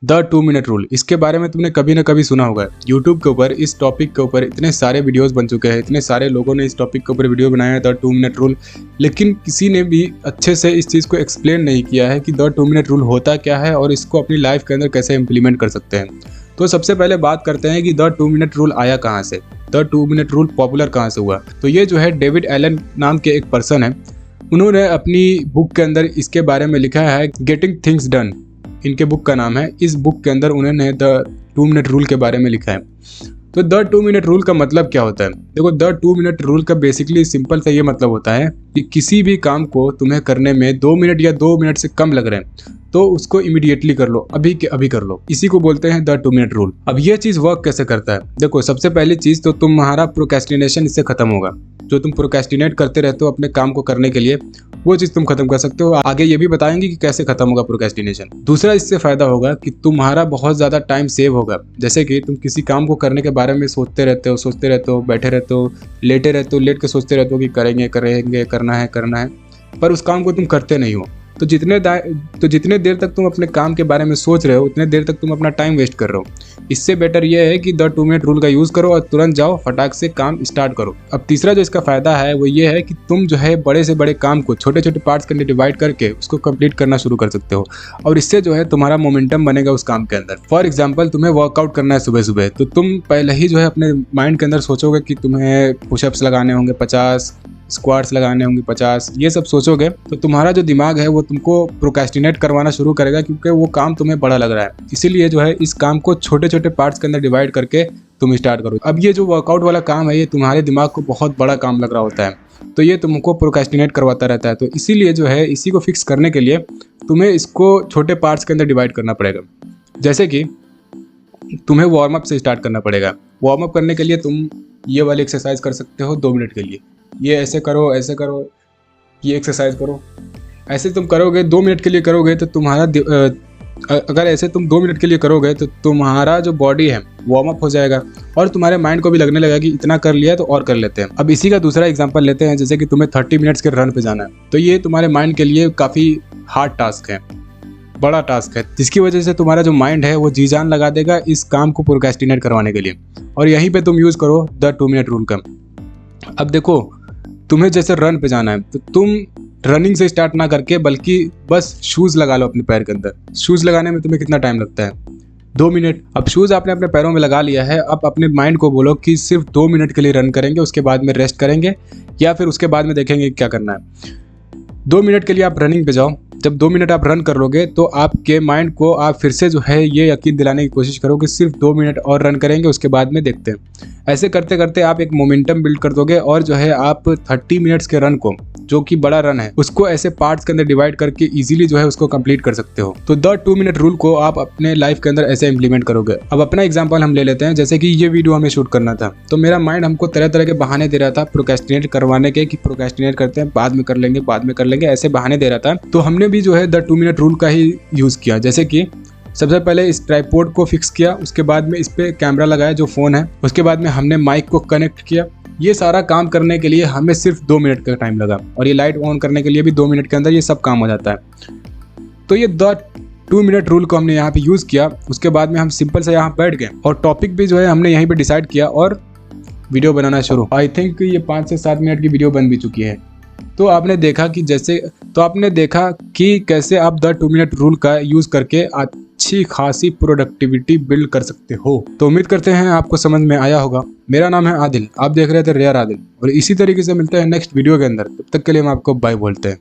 The 2 minute rule, इसके बारे में तुमने कभी ना कभी सुना होगा। यूट्यूब के ऊपर इस टॉपिक के ऊपर इतने सारे वीडियोस बन चुके हैं, इतने सारे लोगों ने इस टॉपिक के ऊपर वीडियो बनाया है द 2 मिनट रूल, लेकिन किसी ने भी अच्छे से इस चीज़ को एक्सप्लेन नहीं किया है कि द 2 मिनट रूल होता क्या है और इसको अपनी लाइफ के अंदर कैसे इम्प्लीमेंट कर सकते हैं। तो सबसे पहले बात करते हैं कि द 2 मिनट रूल आया कहाँ से, द 2 मिनट रूल पॉपुलर कहाँ से हुआ। तो ये जो है डेविड एलन नाम के एक पर्सन है, उन्होंने अपनी बुक के अंदर इसके बारे में लिखा है गेटिंग थिंग्स डन, इनके बुक का नाम है। इस बुक के अंदर उन्होंने द 2 मिनट रूल के बारे में लिखा है। तो द 2 मिनट रूल का मतलब क्या होता है? देखो, द 2 मिनट रूल का बेसिकली सिंपल सा ये मतलब होता है कि किसी भी काम को तुम्हें करने में 2 मिनट या 2 मिनट से कम लग रहे हैं तो उसको इमीडिएटली कर लो, अभी के अभी कर लो। इसी को बोलते हैं द 2 मिनट रूल। अब ये चीज़ वर्क कैसे करता है? देखो, सबसे पहली चीज़ तो तुम्हारा प्रोक्रेस्टिनेशन इससे खत्म होगा। जो तुम प्रोक्रेस्टिनेट करते रहते हो अपने काम को करने के लिए, वो चीज़ तुम खत्म कर सकते हो। आगे ये भी बताएंगे कि कैसे खत्म होगा प्रोक्रेस्टिनेशन। दूसरा इससे फायदा होगा कि तुम्हारा बहुत ज़्यादा टाइम सेव होगा। जैसे कि तुम किसी काम को करने के बारे में सोचते रहते हो, बैठे रहते हो, लेट के सोचते रहते हो कि करेंगे, करना है, पर उस काम को तुम करते नहीं हो। तो जितने देर तक तुम अपने काम के बारे में सोच रहे हो, उतने देर तक तुम अपना टाइम वेस्ट कर रहे हो। इससे बेटर ये है कि द 2 मिनट रूल का यूज़ करो और तुरंत जाओ, फटाक से काम स्टार्ट करो। अब तीसरा जो इसका फ़ायदा है वो ये है कि तुम जो है बड़े से बड़े काम को छोटे छोटे पार्ट्स के अंदर डिवाइड करके उसको कंप्लीट करना शुरू कर सकते हो, और इससे जो है तुम्हारा मोमेंटम बनेगा उस काम के अंदर। फॉर एग्जाम्पल, तुम्हें वर्कआउट करना है सुबह सुबह, तो तुम पहले ही जो है अपने माइंड के अंदर सोचोगे कि तुम्हें पुशअप्स लगाने होंगे 50, स्क्वाट्स लगाने होंगे 50, ये सब सोचोगे तो तुम्हारा जो दिमाग है वो तुमको प्रोक्रेस्टिनेट करवाना शुरू करेगा, क्योंकि वो काम तुम्हें बड़ा लग रहा है। इसीलिए जो है इस काम को छोटे छोटे पार्ट्स के अंदर डिवाइड करके तुम स्टार्ट करो। अब ये जो वर्कआउट वाला काम है, ये तुम्हारे दिमाग को बहुत बड़ा काम लग रहा होता है, तो ये तुमको प्रोक्रेस्टिनेट करवाता रहता है। तो इसीलिए जो है इसी को फिक्स करने के लिए तुम्हें इसको छोटे पार्ट्स के अंदर डिवाइड करना पड़ेगा। जैसे कि तुम्हें वार्म अप से स्टार्ट करना पड़ेगा। वार्म अप करने के लिए तुम ये वाली एक्सरसाइज कर सकते हो 2 मिनट के लिए। ये ऐसे करो, ये एक्सरसाइज करो। ऐसे तुम करोगे 2 मिनट के लिए करोगे तो अगर ऐसे तुम 2 मिनट के लिए करोगे तो तुम्हारा जो बॉडी है वार्म अप हो जाएगा, और तुम्हारे माइंड को भी लगने लगेगा कि इतना कर लिया तो और कर लेते हैं। अब इसी का दूसरा एग्जांपल लेते हैं, जैसे कि तुम्हें 30 मिनट्स के रन पे जाना है, तो ये तुम्हारे माइंड के लिए काफ़ी हार्ड टास्क है, बड़ा टास्क है, जिसकी वजह से तुम्हारा जो माइंड है वो जी जान लगा देगा इस काम को प्रोक्रेस्टिनेट करवाने के लिए। और यहीं पे तुम यूज़ करो द 2 मिनट रूल का। अब देखो, तुम्हें जैसे रन पे जाना है तो तुम रनिंग से स्टार्ट ना करके बल्कि बस शूज़ लगा लो अपने पैर के अंदर। शूज़ लगाने में तुम्हें कितना टाइम लगता है? 2 मिनट। अब शूज़ आपने अपने पैरों में लगा लिया है, अब अपने माइंड को बोलो कि सिर्फ 2 मिनट के लिए रन करेंगे, उसके बाद में रेस्ट करेंगे, या फिर उसके बाद में देखेंगे क्या करना है। 2 मिनट के लिए आप रनिंग पे जाओ। जब 2 मिनट आप रन कर लोगे तो आपके माइंड को आप फिर से जो है ये यकीन दिलाने की कोशिश करो कि सिर्फ 2 मिनट और रन करेंगे, उसके बाद में देखते हैं। ऐसे करते करते आप एक मोमेंटम बिल्ड कर दोगे, और जो है आप 30 मिनट्स के रन को, जो कि बड़ा रन है, उसको ऐसे पार्ट्स के अंदर डिवाइड करके इजीली जो है उसको कंप्लीट कर सकते हो। तो द 2 मिनट रूल को आप अपने लाइफ के अंदर ऐसे इंप्लीमेंट करोगे। अब अपना एग्जांपल हम ले लेते हैं। जैसे कि ये वीडियो हमें शूट करना था, तो मेरा माइंड हमको तरह तरह के बहाने दे रहा था प्रोक्रेस्टिनेट करवाने के, कि प्रोक्रेस्टिनेट करते हैं, बाद में कर लेंगे, ऐसे बहाने दे रहा था। तो हमने भी जो है द 2 मिनट रूल का ही यूज़ किया। जैसे कि सबसे पहले इस ट्राइपॉड को फिक्स किया, उसके बाद में इस पे कैमरा लगाया जो फ़ोन है, उसके बाद में हमने माइक को कनेक्ट किया। ये सारा काम करने के लिए हमें सिर्फ 2 मिनट का टाइम लगा, और ये लाइट ऑन करने के लिए भी 2 मिनट के अंदर ये सब काम हो जाता है। तो ये द 2 मिनट रूल को हमने यहाँ पे यूज़ किया। उसके बाद में हम सिंपल से यहाँ बैठ गए, और टॉपिक भी जो है हमने यहीं पे डिसाइड किया और वीडियो बनाना शुरू। आई थिंक ये 5 से 7 मिनट की वीडियो बन भी चुकी है। तो आपने देखा कि कैसे आप द 2 मिनट रूल का यूज़ करके अच्छी खासी प्रोडक्टिविटी बिल्ड कर सकते हो। तो उम्मीद करते हैं आपको समझ में आया होगा। मेरा नाम है आदिल, आप देख रहे थे रेयर आदिल, और इसी तरीके से मिलते हैं नेक्स्ट वीडियो के अंदर। तब तक के लिए हम आपको बाय बोलते हैं।